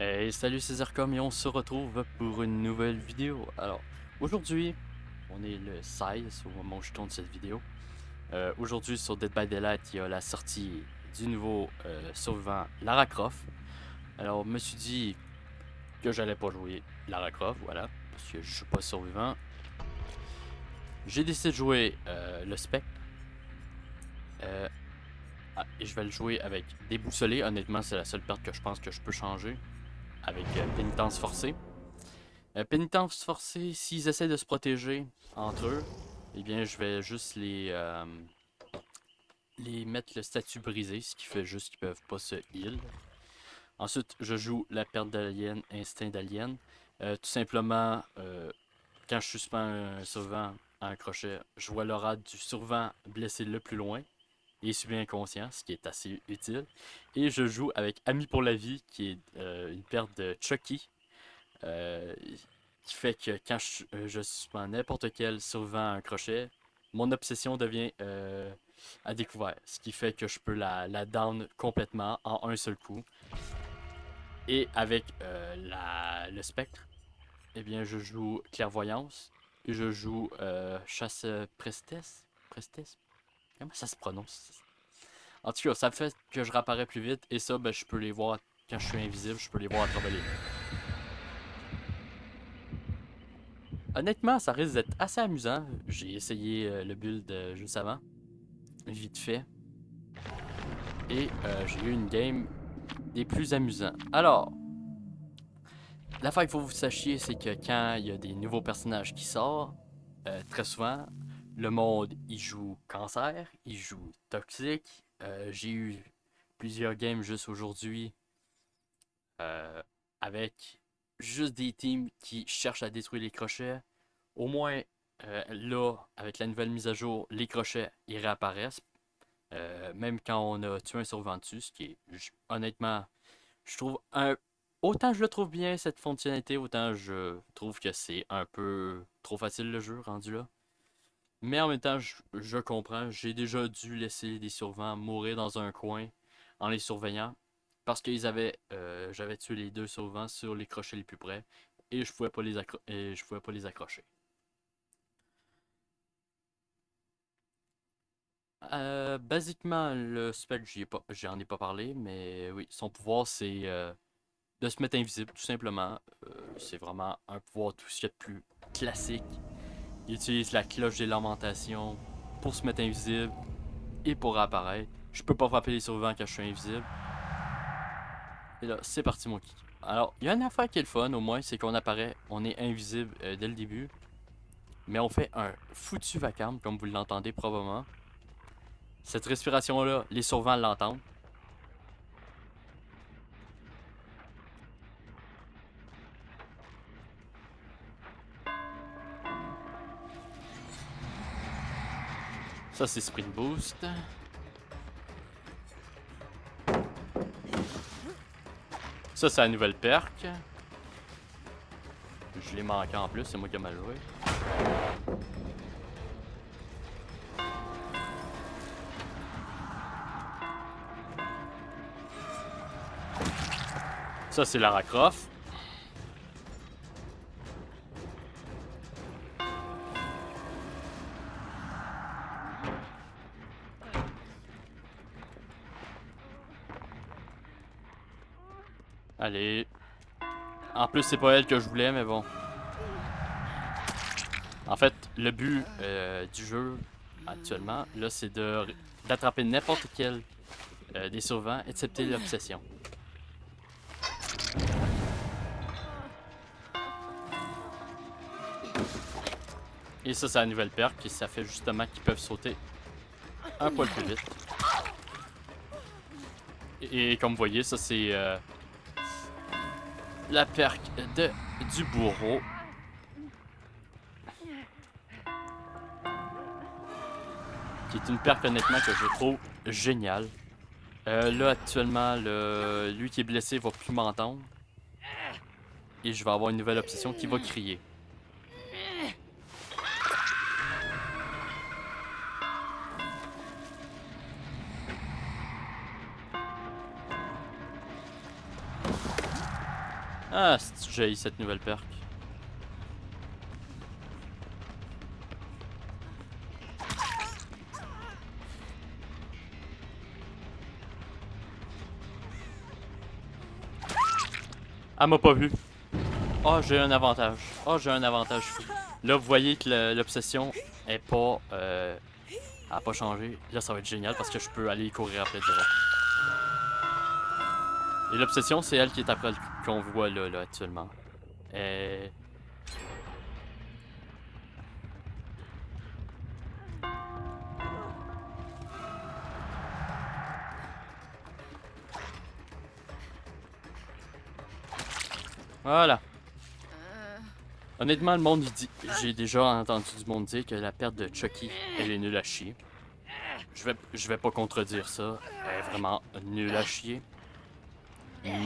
Hey, salut Césarcom et on se retrouve pour une nouvelle vidéo. Alors, aujourd'hui, on est le 16 au moment où je tourne cette vidéo. Aujourd'hui, sur Dead by Daylight, il y a la sortie du nouveau survivant Lara Croft. Alors, je me suis dit que j'allais pas jouer Lara Croft, voilà, parce que je suis pas survivant. J'ai décidé de jouer le Spec. Et je vais le jouer avec Déboussolé. Honnêtement, c'est la seule perte que je pense que je peux changer. Avec Pénitence Forcée. Pénitence forcée, s'ils essaient de se protéger entre eux, eh bien, je vais juste les mettre le statut brisé, ce qui fait juste qu'ils peuvent pas se heal. Ensuite, je joue la perte d'alien, instinct d'alien. Tout simplement, quand je suspends un survivant à un crochet, je vois l'aura du survivant blessé le plus loin et subit inconscient, ce qui est assez utile. Et je joue avec Ami pour la vie, qui est une perte de Chucky. Euh, qui fait que quand je suspends n'importe quel survivant à un crochet, mon obsession devient à découvert. Ce qui fait que je peux la down complètement en un seul coup. Et avec le spectre, eh bien, je joue clairvoyance. Et je joue chasse prestesse. Prestesse? Comment ça se prononce? En tout cas, ça fait que je réapparais plus vite. Et ça, ben, je peux les voir quand je suis invisible. Je peux les voir à travers les murs. Honnêtement, ça risque d'être assez amusant. J'ai essayé le build juste avant, vite fait, et j'ai eu une game des plus amusants. Alors, l'affaire qu'il faut que vous sachiez, c'est que quand il y a des nouveaux personnages qui sortent, très souvent, le monde, il joue cancer, il joue toxique. J'ai eu plusieurs games juste aujourd'hui euh, avec juste des teams qui cherchent à détruire les crochets. Au moins, là, avec la nouvelle mise à jour, les crochets, ils réapparaissent. Même quand on a tué un survivant dessus, ce qui est, honnêtement, je trouve un... Autant je le trouve bien, cette fonctionnalité, autant je trouve que c'est un peu trop facile le jeu, rendu là. Mais en même temps, je comprends. J'ai déjà dû laisser des survivants mourir dans un coin en les surveillant. Parce qu'ils avaient, j'avais tué les deux survivants sur les crochets les plus près. Et je pouvais pas je pouvais pas les accrocher. Basiquement, le spell, j'en ai pas parlé, mais oui, son pouvoir, c'est de se mettre invisible, tout simplement. C'est vraiment un pouvoir tout ce qu'il y a de plus classique. Il utilise la cloche des lamentations pour se mettre invisible et pour apparaître. Je peux pas frapper les survivants quand je suis invisible. Et là, c'est parti mon kick. Alors, il y a une affaire qui est le fun, au moins, c'est qu'on apparaît, on est invisible dès le début. Mais on fait un foutu vacarme, comme vous l'entendez probablement. Cette respiration-là, les survivants l'entendent. Ça, c'est Sprint Boost. Ça, c'est la nouvelle perk. Je l'ai manqué en plus, c'est moi qui ai mal joué. Ça, c'est Lara Croft. Allez. En plus, c'est pas elle que je voulais, mais bon. En fait, le but du jeu, actuellement, là, c'est d'attraper n'importe quel des survivants, excepté l'obsession. Et ça, c'est la nouvelle perk, et ça fait justement qu'ils peuvent sauter un poil plus vite. Et comme vous voyez, ça, c'est la perk du bourreau. Qui est une perk, honnêtement, que je trouve géniale. Là, actuellement, lui qui est blessé va plus m'entendre. Et je vais avoir une nouvelle obsession qui va crier. Ah, j'ai cette nouvelle perk. Elle m'a pas vu. Oh, j'ai un avantage. Oh, j'ai un avantage fou. Là, vous voyez que l'obsession est pas... a pas changé. Là, ça va être génial parce que je peux aller courir après direct. Et l'obsession, c'est elle qui est après qu'on voit là, actuellement. Et... Voilà. Honnêtement, le monde, il dit... J'ai déjà entendu du monde dire que la perte de Chucky, elle est nulle à chier. Je vais pas contredire ça. Elle est vraiment nulle à chier.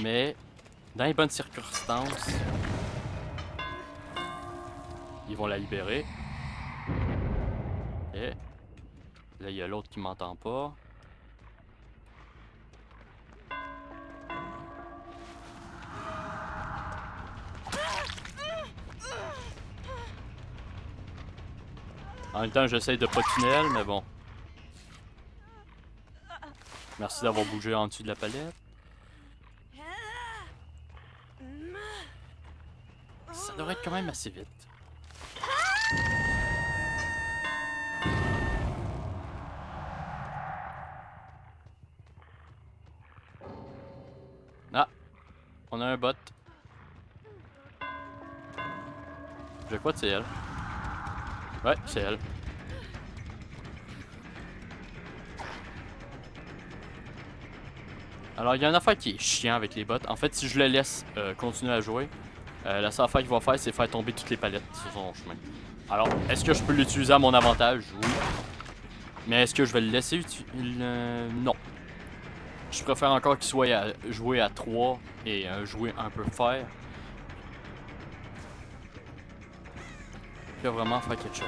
Mais, dans les bonnes circonstances, ils vont la libérer. Et là, il y a l'autre qui m'entend pas. En même temps, j'essaye de pas tunnel, mais bon. Merci d'avoir bougé en dessous de la palette. Ça devrait être quand même assez vite. Ah! On a un bot. Je crois que c'est elle. Ouais, c'est elle. Alors, il y a une affaire qui est chiant avec les bots. En fait, si je le laisse continuer à jouer, la seule affaire qu'il va faire, c'est faire tomber toutes les palettes sur son chemin. Alors, est-ce que je peux l'utiliser à mon avantage? Oui. Mais est-ce que je vais le laisser utiliser? Non. Je préfère encore qu'il soit joué à 3 et jouer un peu faire. Que vraiment faire quelque chose.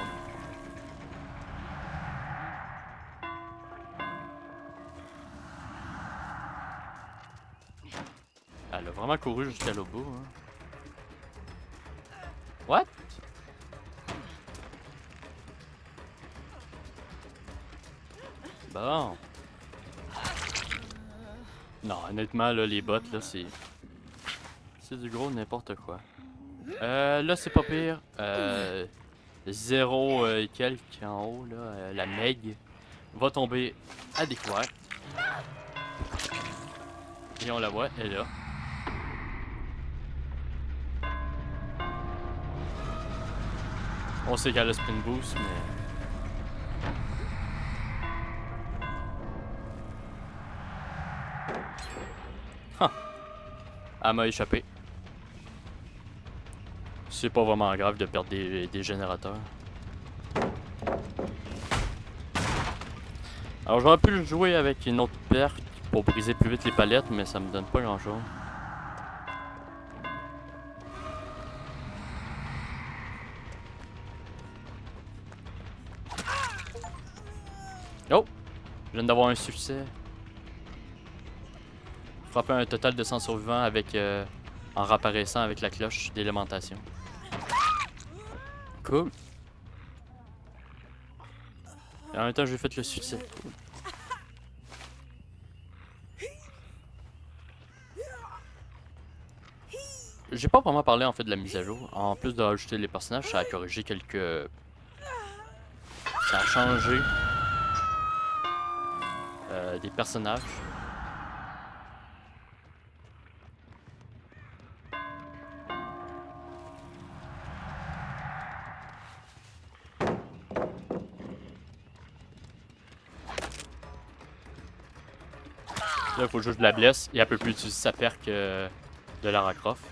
Elle a vraiment couru jusqu'à l'autre bout. Hein. What? Bon. Non, honnêtement, là, les bots, là, c'est... C'est du gros n'importe quoi. Là, c'est pas pire. 0 et quelques en haut, là. La Meg va tomber à découvert. Et on la voit, elle est là. On sait qu'elle a Spin Boost, mais... Huh. Elle m'a échappé. C'est pas vraiment grave de perdre des générateurs. Alors j'aurais pu le jouer avec une autre perque pour briser plus vite les palettes, mais ça me donne pas grand chose. Oh! Je viens d'avoir un succès. Frapper un total de 100 survivants avec, en réapparaissant avec la cloche d'élémentation. Cool. Et en même temps, j'ai fait le succès. Cool. J'ai pas vraiment parlé en fait de la mise à jour. En plus de rajouter les personnages, ça a corrigé quelques... Ça a changé des personnages. Là, il faut juste de la blesse et elle peut plus utiliser sa perque de Lara Croft.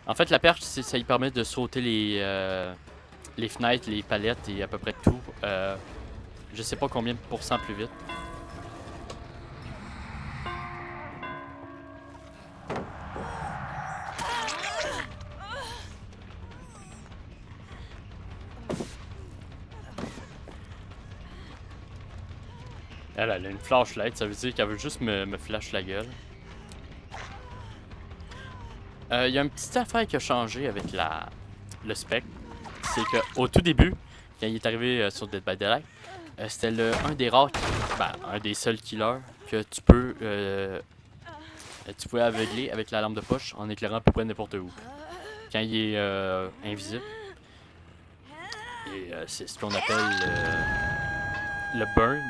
En fait, la perche, ça lui permet de sauter les fenêtres, les palettes et à peu près tout. Je sais pas combien de pourcents plus vite. Elle a une flashlight, ça veut dire qu'elle veut juste me flash la gueule. Il y a une petite affaire qui a changé avec le spec. C'est qu'au tout début, quand il est arrivé sur Dead by Daylight, c'était un des rares, un des seuls killers que tu pouvais aveugler avec la lampe de poche en éclairant à peu près n'importe où. Quand il est invisible. Et c'est ce qu'on appelle le burn.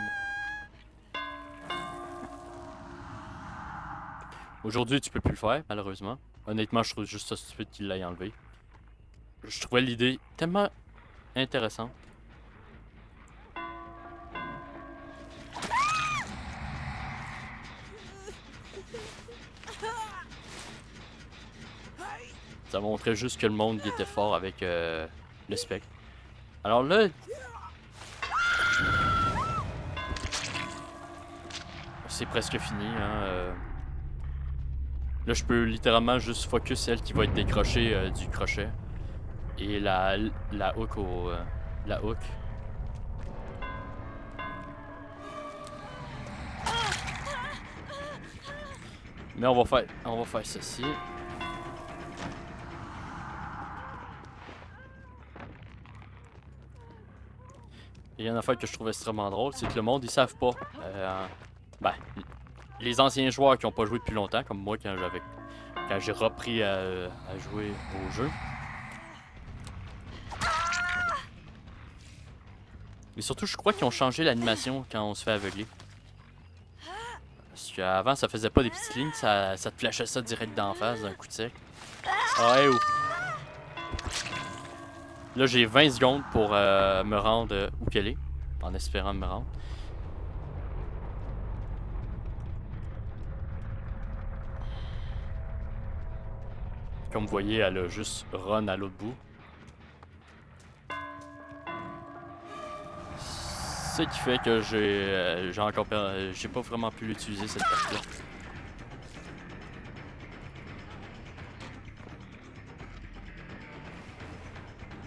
Aujourd'hui, tu peux plus le faire, malheureusement. Honnêtement, je trouve juste ça stupide qu'il l'ait enlevé. Je trouvais l'idée tellement intéressante. Ça montrait juste que le monde était fort avec le spec. Alors là, c'est presque fini. Hein, Là, je peux littéralement juste focus celle qui va être décrochée du crochet. Et la hook la hook. Mais on va faire ceci. Et il y a une affaire que je trouve extrêmement drôle, c'est que le monde, ils savent pas. Ben, les anciens joueurs qui ont pas joué depuis longtemps, comme moi quand j'ai repris à jouer au jeu. Mais surtout, je crois qu'ils ont changé l'animation quand on se fait aveugler. Parce qu'avant, ça faisait pas des petites lignes, ça te flashait ça direct d'en face d'un coup de sec. Ah, hey, oh. Là, j'ai 20 secondes pour me rendre où qu'elle est, en espérant me rendre. Comme vous voyez, elle a juste run à l'autre bout. Ce qui fait que j'ai pas vraiment pu l'utiliser cette carte-là.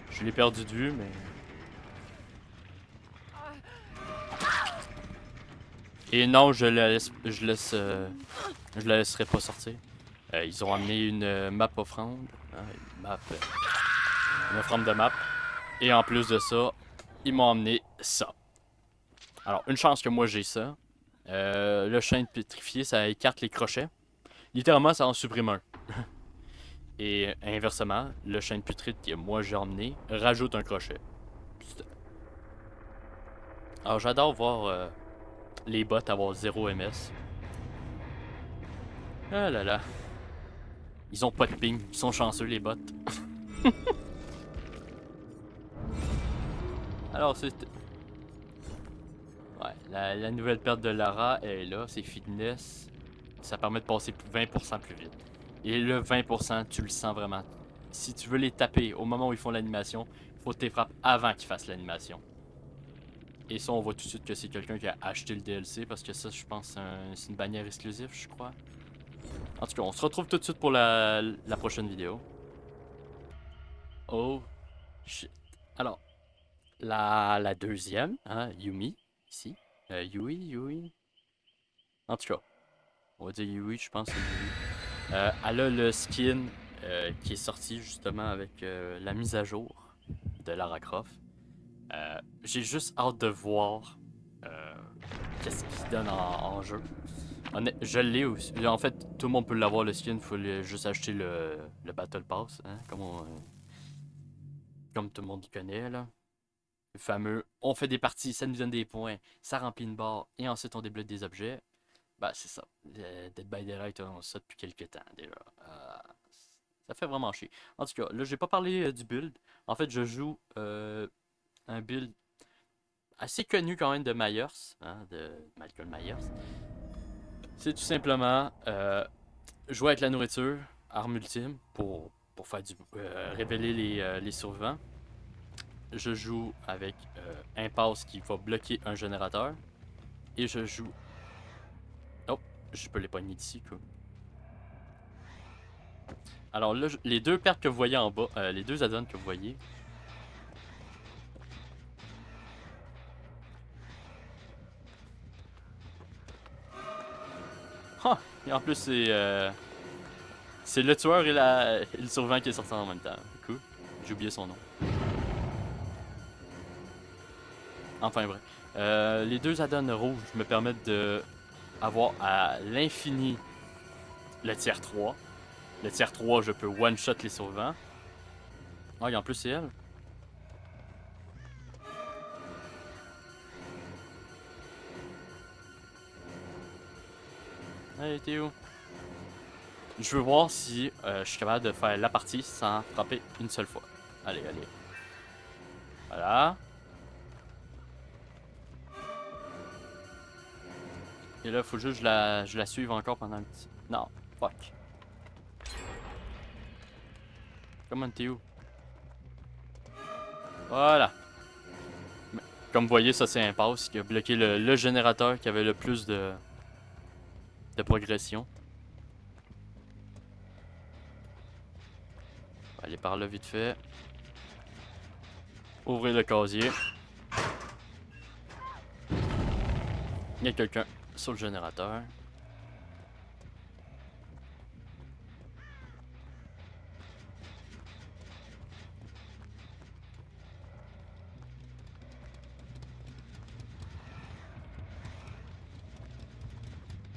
Je l'ai perdu de vue, mais... Et non, je la laisserai pas sortir. Ils ont amené une map offrande. Hein, une offrande de map. Et en plus de ça, ils m'ont amené ça. Alors, une chance que moi j'ai ça. Le chêne pétrifié, ça écarte les crochets. Littéralement, ça en supprime un. Et inversement, le chêne putride que moi j'ai emmené rajoute un crochet. Alors, j'adore voir les bots avoir 0 MS. Ah là là. Ils ont pas de ping, ils sont chanceux les bots. Alors c'est... Ouais, la nouvelle perte de Lara est là, c'est fitness. Ça permet de passer 20% plus vite. Et le 20%, tu le sens vraiment. Si tu veux les taper au moment où ils font l'animation, il faut que tu les frappes avant qu'ils fassent l'animation. Et ça, on voit tout de suite que c'est quelqu'un qui a acheté le DLC, parce que ça, je pense, c'est une bannière exclusive, je crois. En tout cas, on se retrouve tout de suite pour la prochaine vidéo. Oh, shit. Alors, la deuxième, hein, Yumi, ici. Yui. En tout cas, on va dire Yui, je pense que c'est Yui. Elle a le skin qui est sorti justement avec la mise à jour de Lara Croft. J'ai juste hâte de voir qu'est-ce qu'il donne en jeu. Je l'ai aussi. En fait, tout le monde peut l'avoir le skin, il faut juste acheter le Battle Pass, hein, comme tout le monde le connaît là. Le fameux, on fait des parties, ça nous donne des points, ça remplit une barre et ensuite on débloque des objets. Bah c'est ça. Dead by Daylight, on a ça depuis quelques temps déjà. Ça fait vraiment chier. En tout cas, là j'ai pas parlé du build. En fait, je joue un build assez connu quand même de Myers, hein, de Michael Myers. C'est tout simplement jouer avec la nourriture, arme ultime, pour faire révéler les survivants. Je joue avec Impasse qui va bloquer un générateur. Et je joue... Oh, je peux les pogner d'ici, quoi. Alors là, les deux pertes que vous voyez en bas, les deux add-ons que vous voyez... Ah! Et en plus, C'est le tueur et, et le survivant qui est sorti en même temps. Cool. J'ai oublié son nom. Enfin bref. Les deux add-ons rouges me permettent de avoir à l'infini le tiers 3. Le tiers 3, je peux one-shot les survivants. Ah, et en plus, c'est elle. Hey, t'es où? Je veux voir si je suis capable de faire la partie sans frapper une seule fois. Allez, allez. Voilà. Et là, faut juste que je la suive encore pendant un petit... Non, fuck. Comment t'es où? Voilà. Comme vous voyez, ça c'est un pass qui a bloqué le générateur qui avait le plus de progression. On va aller par là vite fait. Ouvrir le casier. Il y a quelqu'un sur le générateur.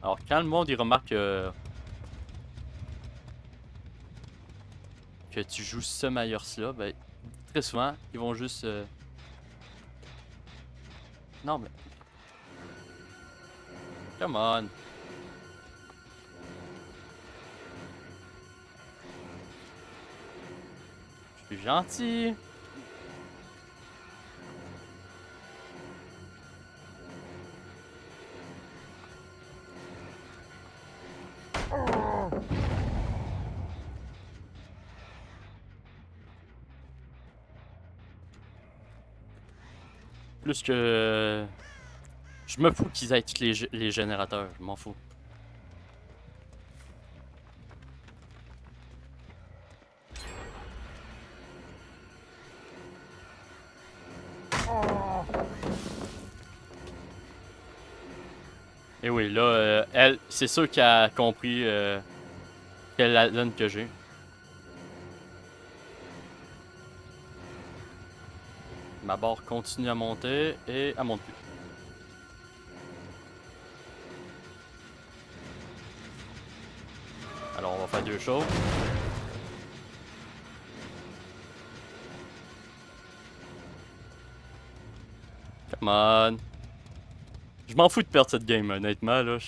Alors, quand le monde il remarque que tu joues ce Myers-là, ben, très souvent, ils vont juste... Non, mais... Come on! Je suis gentil! Plus que... Je me fous qu'ils aient tous les générateurs, je m'en fous. Et oui, là, elle, c'est sûr qu'elle a compris quelle la donne que j'ai. Ma barre continue à monter et elle monte plus. Alors on va faire deux choses. Come on. Je m'en fous de perdre cette game, honnêtement, là.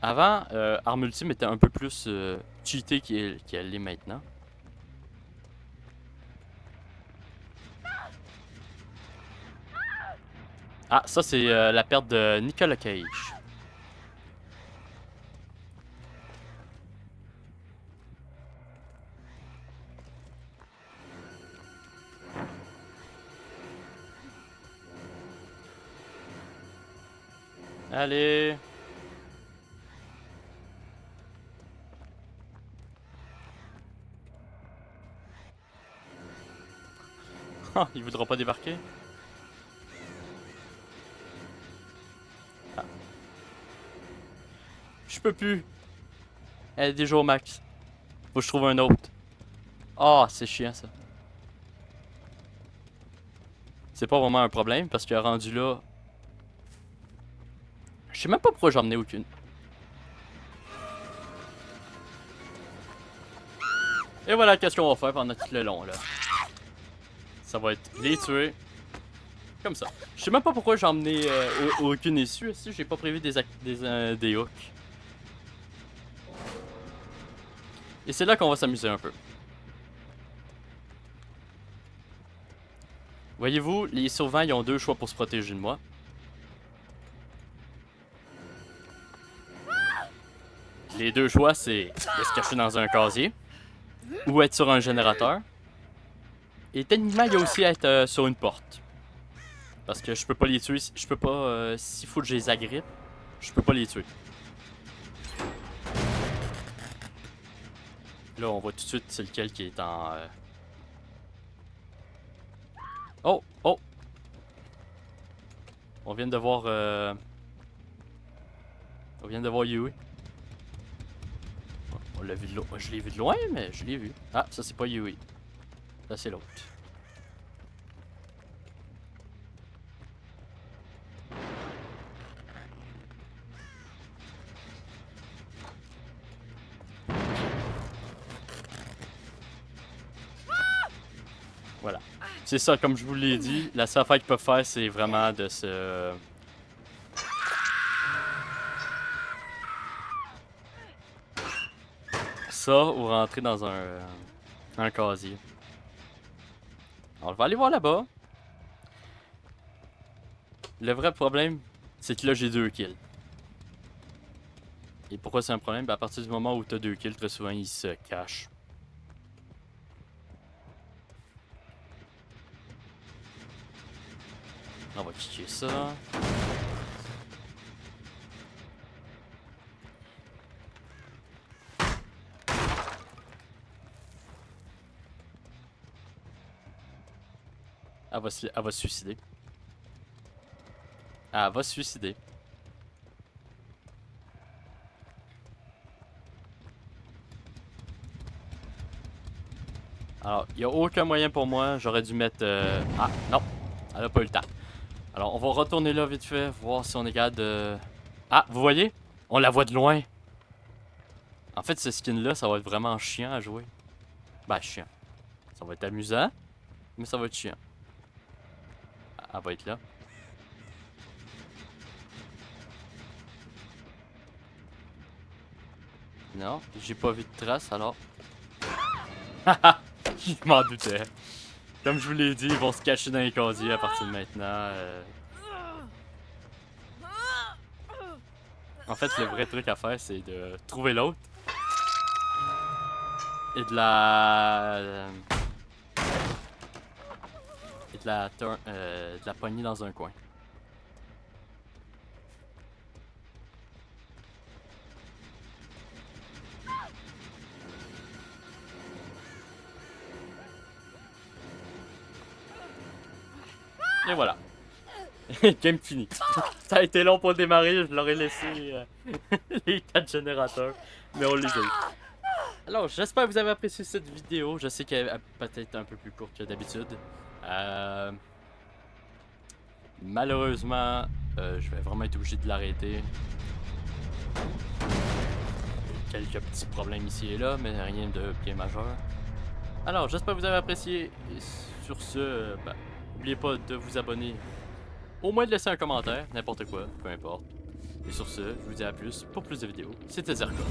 Avant, Arme Ultime était un peu plus cheaté qu'elle l'est maintenant. Ah, ça c'est la perte de Nicolas Cage. Allez. Ah, il voudra pas débarquer. Ah. Je peux plus. Elle est déjà au max. Faut que je trouve un autre. Ah, c'est chiant ça. C'est pas vraiment un problème parce que rendu là... Je sais même pas pourquoi j'en ai aucune. Et voilà qu'est-ce qu'on va faire pendant tout le long là. Ça va être les tuer. Comme ça. Je sais même pas pourquoi j'ai emmené aucune issue. Si j'ai pas prévu des hooks. Et c'est là qu'on va s'amuser un peu. Voyez-vous, les survivants ils ont deux choix pour se protéger de moi. Les deux choix c'est de se cacher dans un casier ou être sur un générateur. Et techniquement il y a aussi être sur une porte. Parce que je peux pas les tuer, je peux pas, s'il faut que je les agrippe, je peux pas les tuer. Là on voit tout de suite c'est lequel qui est en Oh! Oh! On vient de voir... On vient de voir Yui. On l'a vu de loin. Je l'ai vu de loin, mais je l'ai vu. Ah, ça c'est pas Yui. Ça c'est l'autre. Voilà. C'est ça, comme je vous l'ai dit, la seule affaire qu'ils peuvent faire, c'est vraiment de se... Ça, ou rentrer dans un casier. Alors, je vais aller voir là-bas. Le vrai problème, c'est que là, j'ai 2 kills. Et pourquoi c'est un problème? Ben, à partir du moment où tu as 2 kills, très souvent, ils se cachent. On va kicker ça. Elle va se suicider. Elle va se suicider. Alors, il n'y a aucun moyen pour moi. J'aurais dû mettre... Ah, non. Elle a pas eu le temps. Alors, on va retourner là vite fait, voir si on est capable de... Ah, vous voyez? On la voit de loin. En fait, ce skin-là, ça va être vraiment chiant à jouer. Ben, chiant. Ça va être amusant, mais ça va être chiant. Elle va être là. Non, j'ai pas vu de trace, alors... Haha! Je m'en doutais. Comme je vous l'ai dit, ils vont se cacher dans les casiers à partir de maintenant. En fait, le vrai truc à faire, c'est de trouver l'autre. Et de la... Et de la pogner dans un coin. Et voilà. Game fini. Ça a été long pour démarrer, je leur ai laissé les 4 générateurs. Mais on les a eu. Alors, j'espère que vous avez apprécié cette vidéo. Je sais qu'elle est peut-être un peu plus courte que d'habitude. Malheureusement, je vais vraiment être obligé de l'arrêter. Quelques petits problèmes ici et là, mais rien de bien majeur. Alors, j'espère que vous avez apprécié. Et sur ce, ben, n'oubliez pas de vous abonner. Au moins de laisser un commentaire, n'importe quoi, peu importe. Et sur ce, je vous dis à plus pour plus de vidéos. C'était Zerka.